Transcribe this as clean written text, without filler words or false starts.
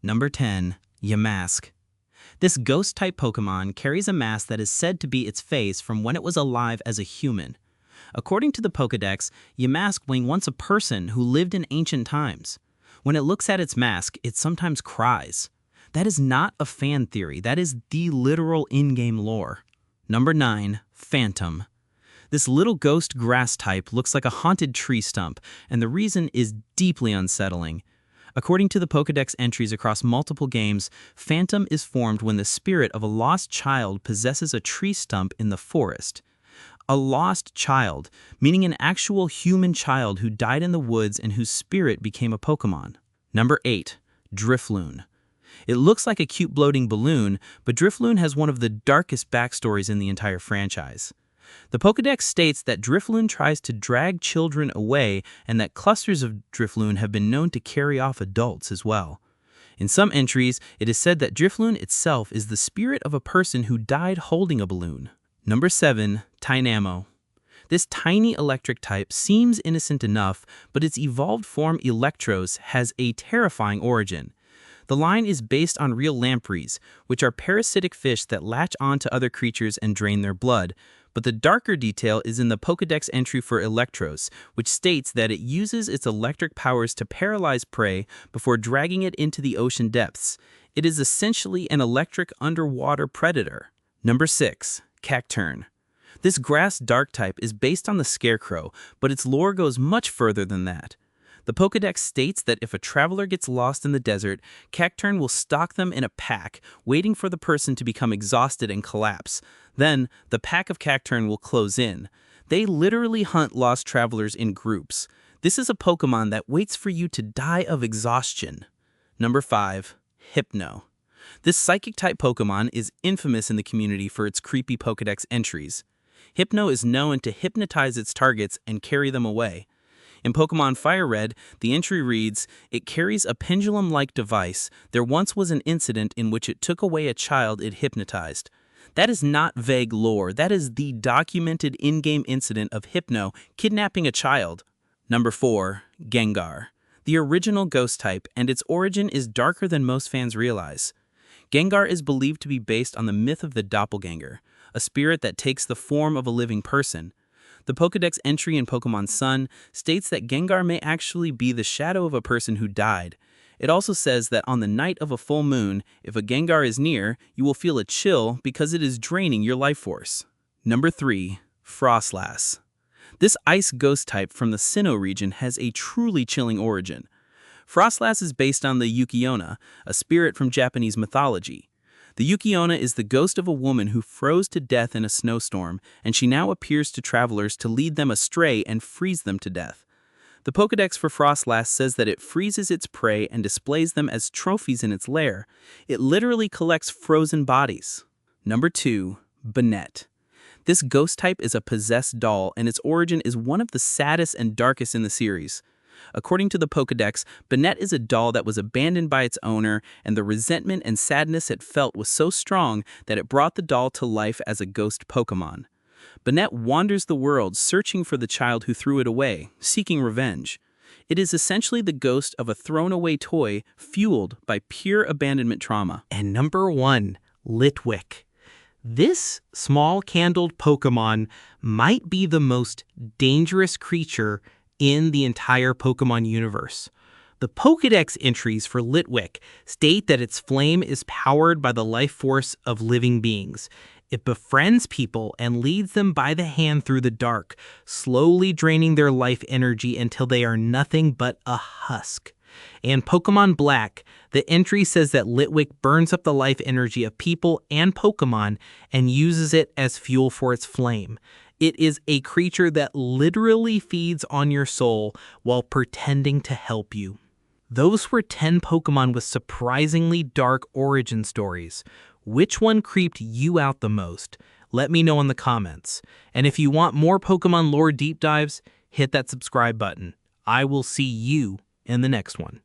Number 10. Yamask. This ghost-type Pokemon carries a mask that is said to be its face from when it was alive as a human. According to the Pokedex, Yamask was once a person who lived in ancient times. When it looks at its mask, it sometimes cries. That is not a fan theory, that is the literal in-game lore. Number 9. Phantump. This little ghost grass type looks like a haunted tree stump, and the reason is deeply unsettling. According to the Pokedex entries across multiple games, Phantump is formed when the spirit of a lost child possesses a tree stump in the forest. A lost child, meaning an actual human child who died in the woods and whose spirit became a Pokemon. Number 8. Drifloon. It looks like a cute bloating balloon, but Drifloon has one of the darkest backstories in the entire franchise. The Pokedex states that Drifloon tries to drag children away and that clusters of Drifloon have been known to carry off adults as well. In some entries, it is said that Drifloon itself is the spirit of a person who died holding a balloon. Number 7. Tynamo. This tiny electric type seems innocent enough, but its evolved form Electros has a terrifying origin. The line is based on real lampreys, which are parasitic fish that latch on to other creatures and drain their blood. But the darker detail is in the Pokedex entry for Electros, which states that it uses its electric powers to paralyze prey before dragging it into the ocean depths. It is essentially an electric underwater predator. Number 6. Cacturne. This grass dark type is based on the Scarecrow, but its lore goes much further than that. The Pokedex states that if a traveler gets lost in the desert, Cacturne will stalk them in a pack, waiting for the person to become exhausted and collapse. Then, the pack of Cacturne will close in. They literally hunt lost travelers in groups. This is a Pokemon that waits for you to die of exhaustion. Number 5. Hypno. This Psychic-type Pokemon is infamous in the community for its creepy Pokedex entries. Hypno is known to hypnotize its targets and carry them away. In Pokemon Fire Red, the entry reads, "It carries a pendulum-like device. There once was an incident in which it took away a child it hypnotized." That is not vague lore. That is the documented in-game incident of Hypno kidnapping a child. Number 4. Gengar. The original ghost type, and its origin is darker than most fans realize. Gengar is believed to be based on the myth of the doppelganger, a spirit that takes the form of a living person. The Pokedex entry in Pokemon Sun states that Gengar may actually be the shadow of a person who died. It also says that on the night of a full moon, if a Gengar is near, you will feel a chill because it is draining your life force. Number 3. Frostlass. This ice ghost type from the Sinnoh region has a truly chilling origin. Frostlass is based on the Yuki-onna, a spirit from Japanese mythology. The Yuki-onna is the ghost of a woman who froze to death in a snowstorm, and she now appears to travelers to lead them astray and freeze them to death. The Pokedex for Frostlass says that it freezes its prey and displays them as trophies in its lair. It literally collects frozen bodies. Number 2. Banette. This ghost type is a possessed doll, and its origin is one of the saddest and darkest in the series. According to the Pokedex, Banette is a doll that was abandoned by its owner, and the resentment and sadness it felt was so strong that it brought the doll to life as a ghost Pokemon. Banette wanders the world searching for the child who threw it away, seeking revenge. It is essentially the ghost of a thrown-away toy fueled by pure abandonment trauma. And number 1, Litwick. This small-candled Pokemon might be the most dangerous creature in the entire Pokemon universe. The Pokedex entries for Litwick state that its flame is powered by the life force of living beings. It befriends people and leads them by the hand through the dark, slowly draining their life energy until they are nothing but a husk. In Pokemon Black, the entry says that Litwick burns up the life energy of people and Pokemon and uses it as fuel for its flame. It is a creature that literally feeds on your soul while pretending to help you. Those were 10 Pokemon with surprisingly dark origin stories. Which one creeped you out the most? Let me know in the comments. And if you want more Pokemon lore deep dives, hit that subscribe button. I will see you in the next one.